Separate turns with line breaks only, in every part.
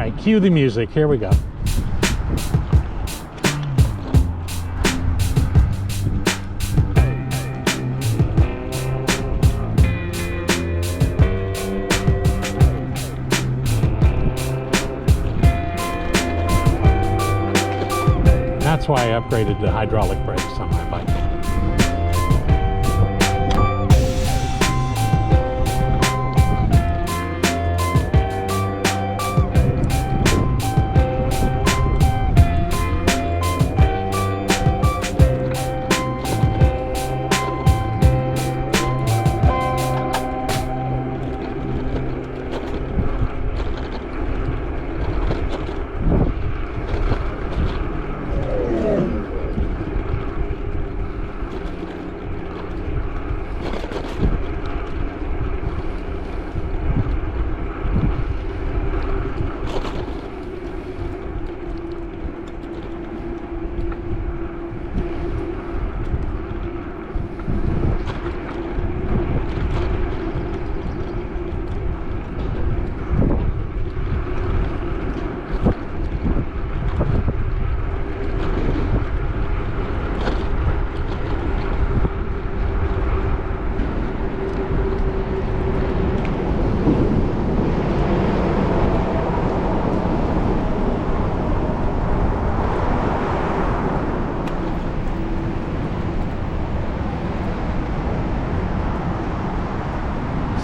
right, cue the music. Here we go. That's why I upgraded to hydraulic brakes on my bike.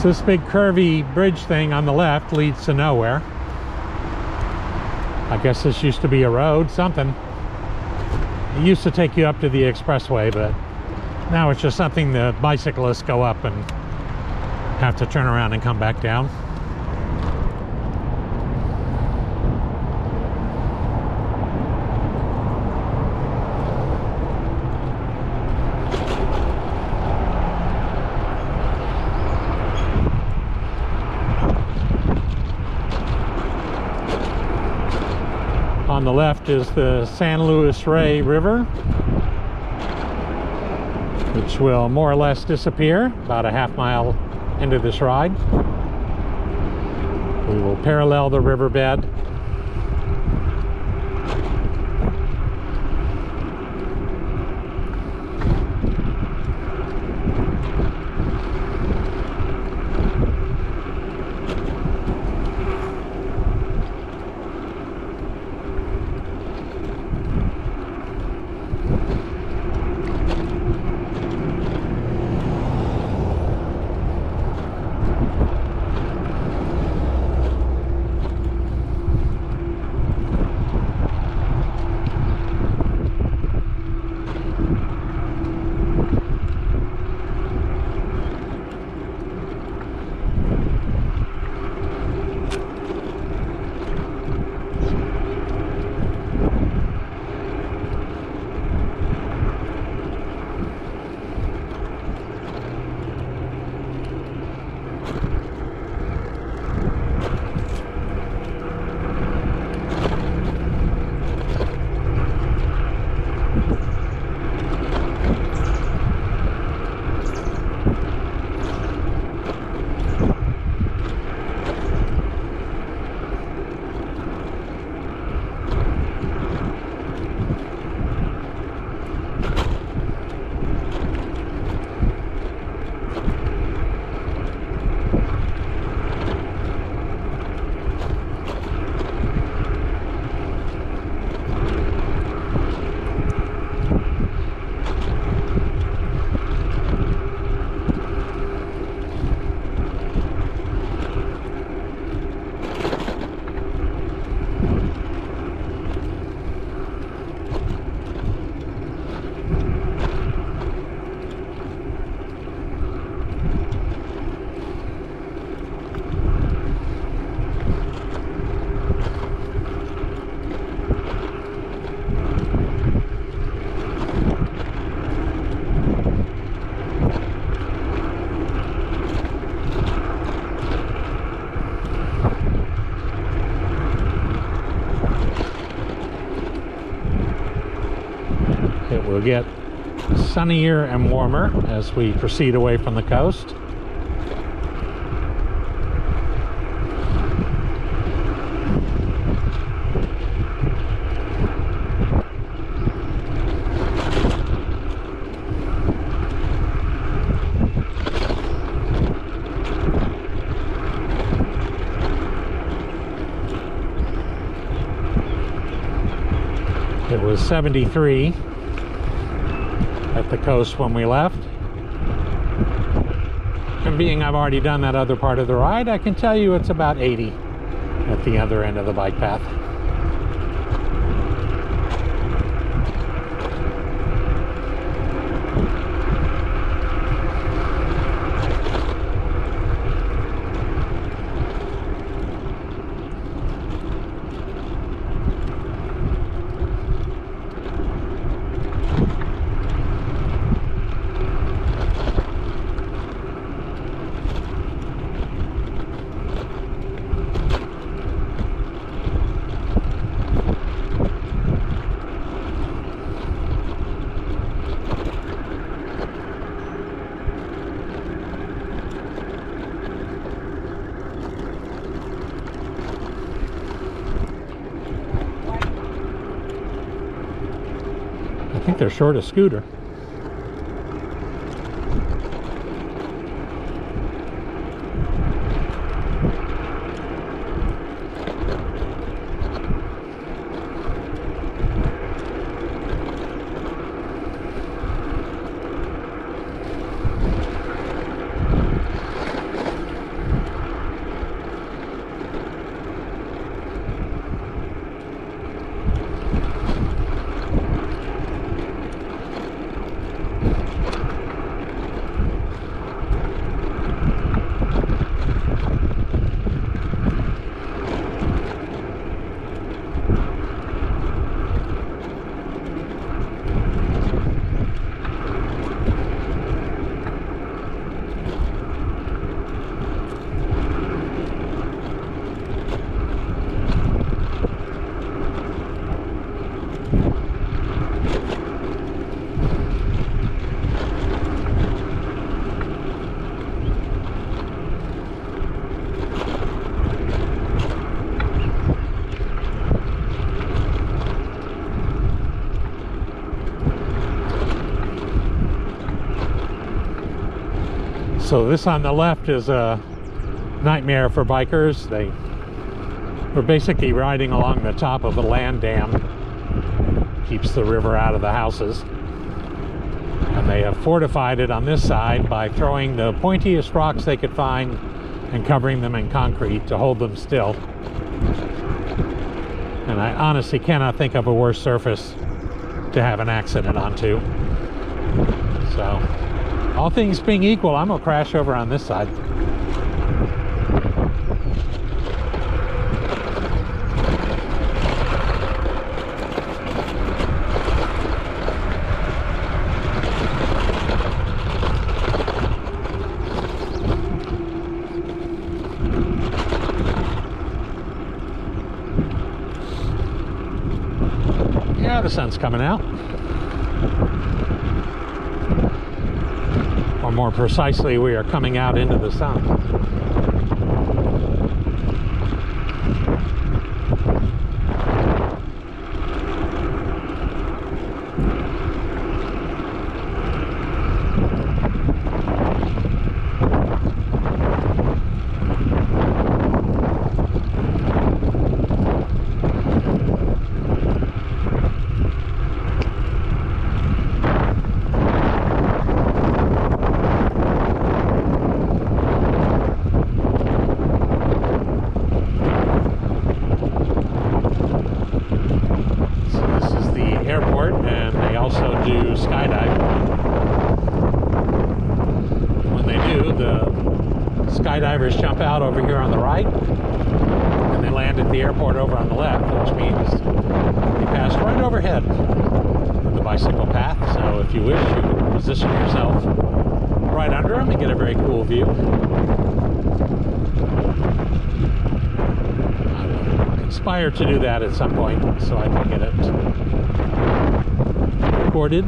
So this big curvy bridge thing on the left leads to nowhere. I guess this used to be a road, something. It used to take you up to the expressway, but now it's just something the bicyclists go up and have to turn around and come back down. On the left is the Luis Rey River, which will more or less disappear about a half-mile into this ride. We will parallel the riverbed. It will get sunnier and warmer as we proceed away from the coast. It was 73 at the coast when we left. And being I've already done that other part of the ride, I can tell you it's about 80 at the other end of the bike path. I think they're short a scooter. So this on the left is a nightmare for bikers. They were basically riding along the top of a land dam. Keeps the river out of the houses. And they have fortified it on this side by throwing the pointiest rocks they could find and covering them in concrete to hold them still. And I honestly cannot think of a worse surface to have an accident onto. So, all things being equal, I'm gonna crash over on this side. Yeah, the sun's coming out. Or more precisely, we are coming out into the sun. Skydivers jump out over here on the right and they land at the airport over on the left, which means they pass right overhead of the bicycle path. So if you wish, you can position yourself right under them and get a very cool view. I will conspire to do that at some point so I can get it recorded.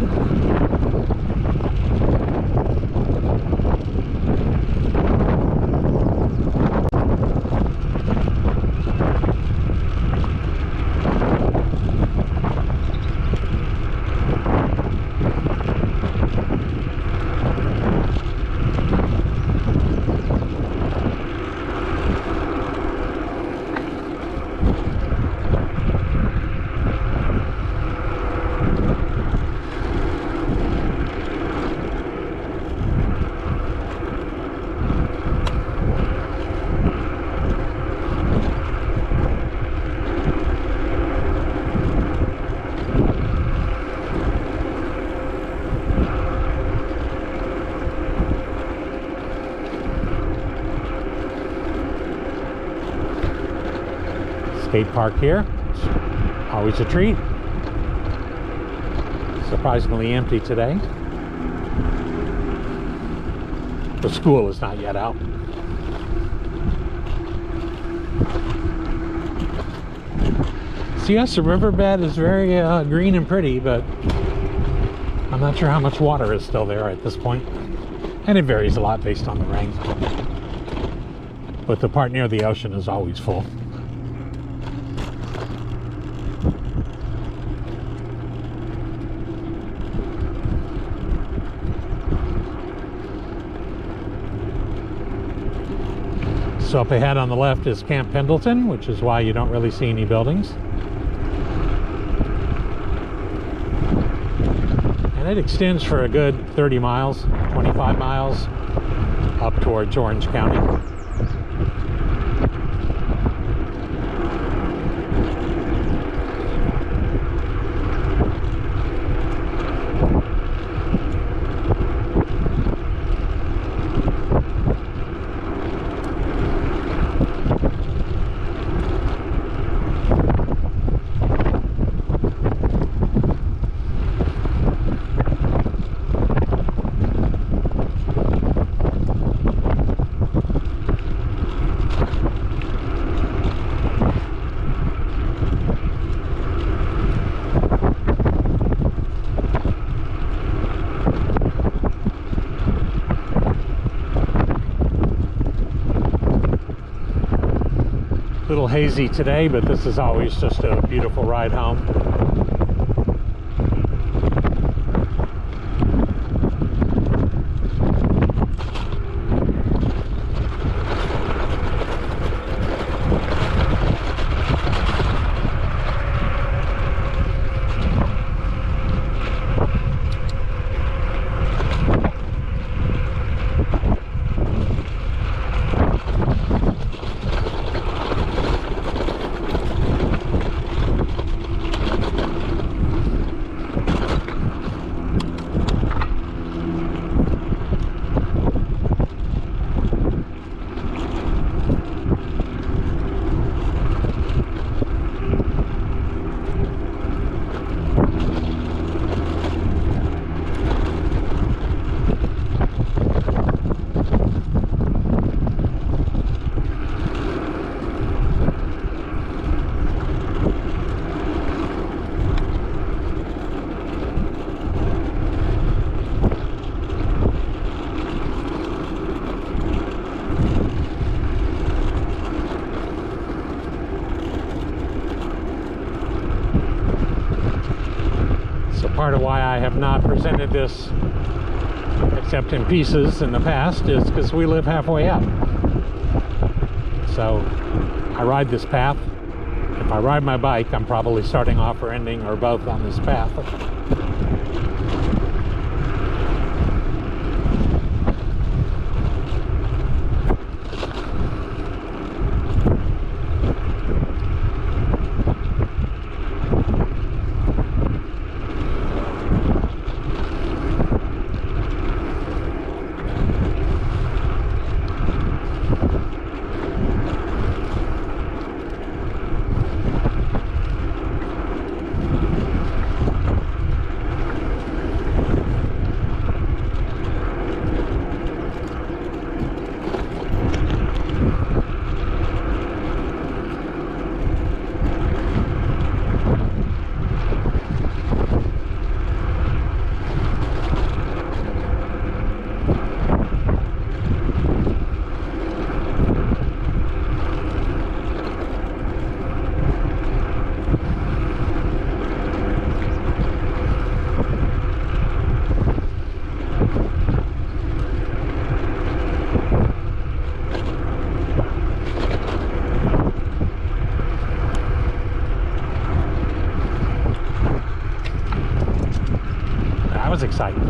skate park here. It's always a treat. Surprisingly empty today. The school is not yet out. So yes, the riverbed is very green and pretty, but I'm not sure how much water is still there at this point. And it varies a lot based on the rain. But the part near the ocean is always full. So up ahead on the left is Camp Pendleton, which is why you don't really see any buildings. And it extends for a good 30 miles, 25 miles up towards Orange County. A little hazy today, but this is always just a beautiful ride home. Part of why I have not presented this except in pieces in the past is because we live halfway up. So I ride this path. If I ride my bike, I'm probably starting off or ending or both on this path. Was exciting.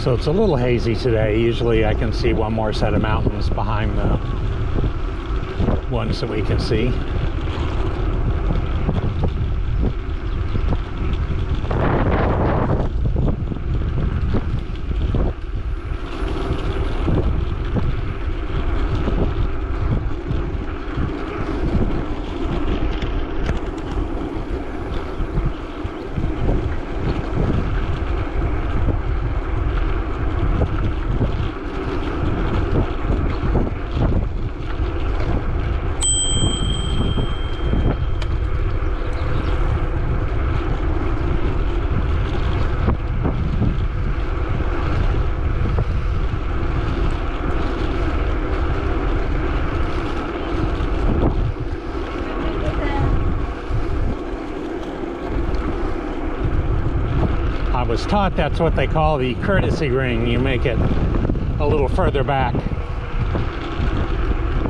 So it's a little hazy today. Usually I can see one more set of mountains behind the ones that we can see. I was taught that's what they call the courtesy ring. You make it a little further back,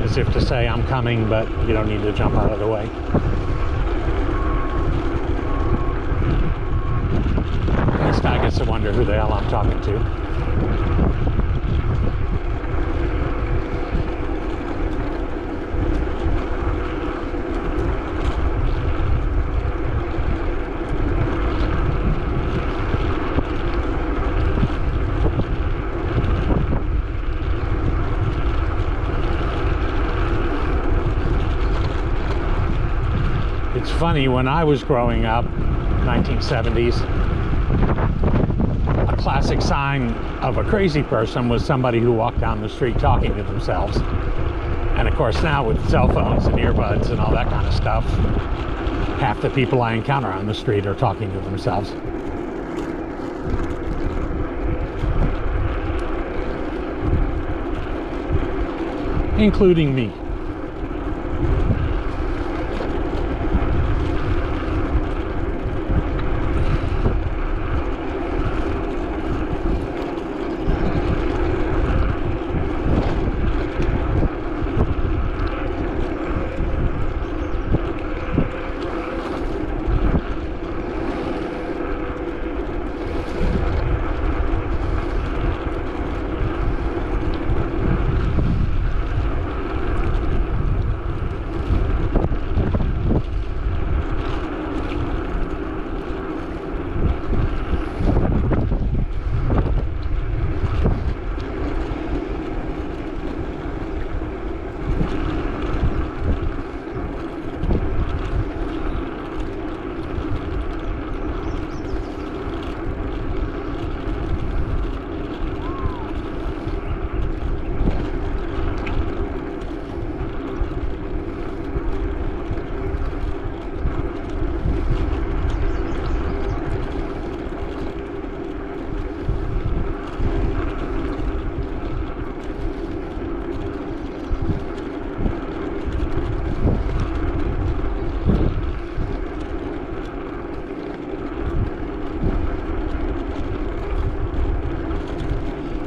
as if to say I'm coming, but you don't need to jump out of the way. This guy gets to wonder who the hell I'm talking to. It's funny, when I was growing up, 1970s, a classic sign of a crazy person was somebody who walked down the street talking to themselves. And of course now with cell phones and earbuds and all that kind of stuff, half the people I encounter on the street are talking to themselves. Including me.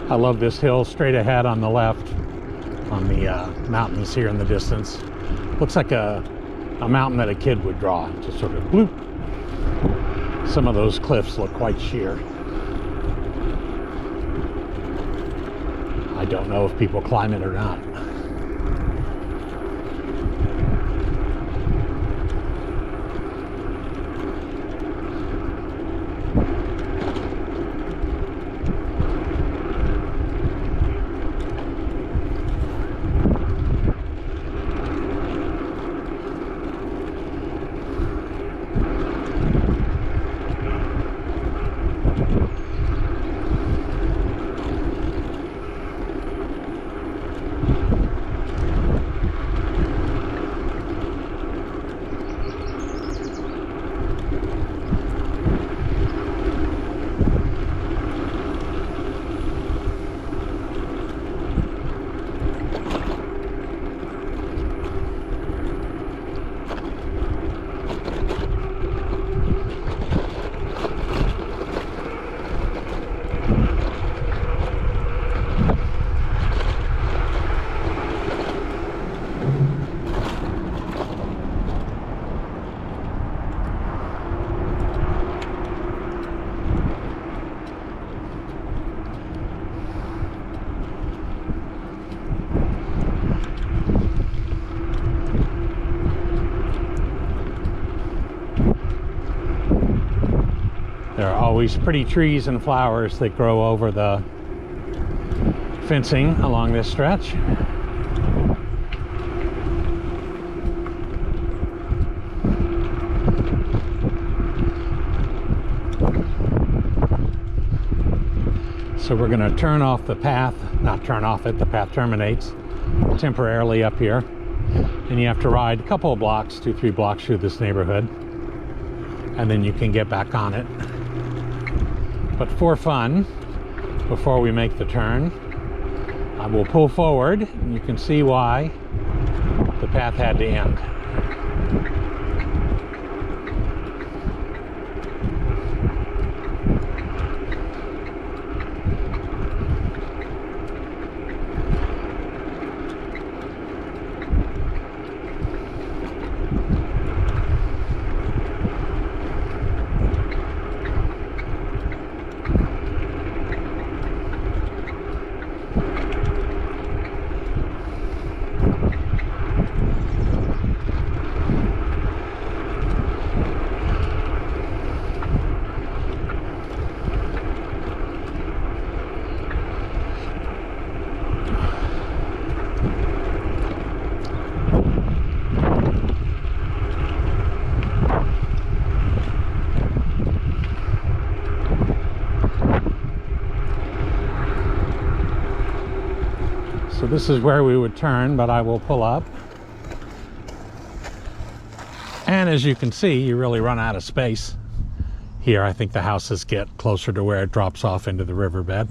I love this hill straight ahead on the left, on the mountains here in the distance. Looks like a mountain that a kid would draw, just sort of bloop. Some of those cliffs look quite sheer. I don't know if people climb it or not. There are always pretty trees and flowers that grow over the fencing along this stretch. So we're going to turn off the path, not turn off it, the path terminates temporarily up here. And you have to ride a couple of blocks, 2-3 blocks through this neighborhood. And then you can get back on it. But for fun, before we make the turn, I will pull forward, and you can see why the path had to end. So this is where we would turn, but I will pull up. And as you can see, you really run out of space here. I think the houses get closer to where it drops off into the riverbed.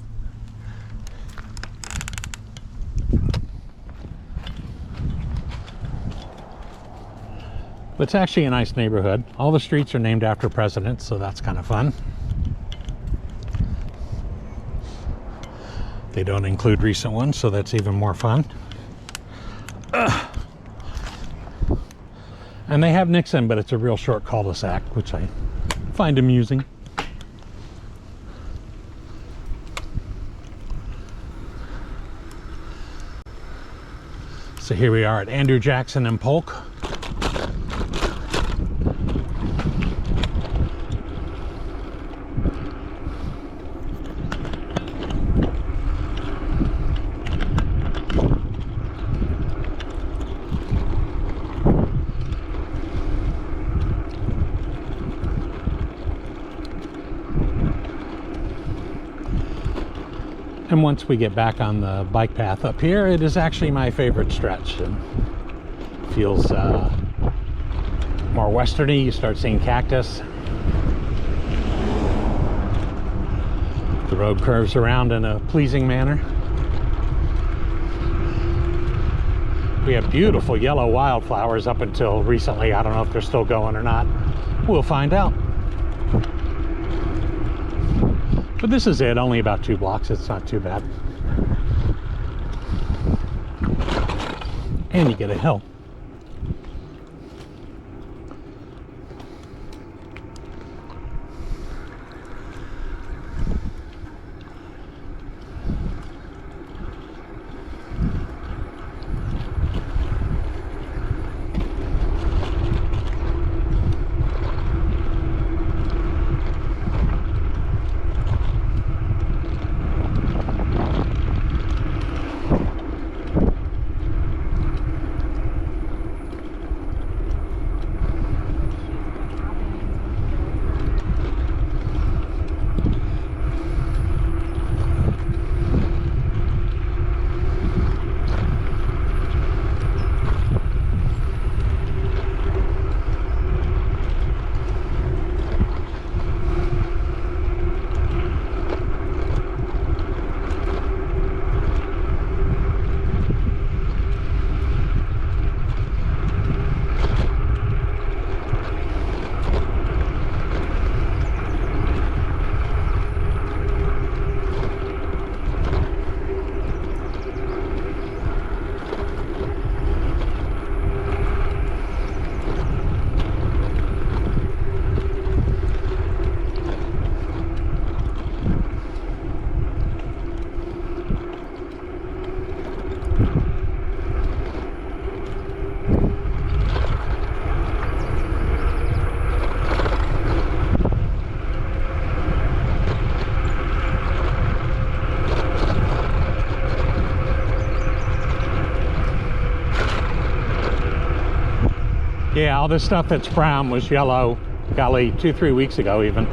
But it's actually a nice neighborhood. All the streets are named after presidents, so that's kind of fun. They don't include recent ones, so that's even more fun. And they have Nixon, but it's a real short cul-de-sac, which I find amusing. So here we are at Andrew Jackson and Polk. And once we get back on the bike path up here, it is actually my favorite stretch. It feels more westerny. You start seeing cactus. The road curves around in a pleasing manner. We have beautiful yellow wildflowers up until recently. I don't know if they're still going or not. We'll find out. But this is it, only about 2 blocks. It's not too bad. And you get a hill. Yeah, all this stuff that's brown was yellow, golly, 2-3 weeks ago even.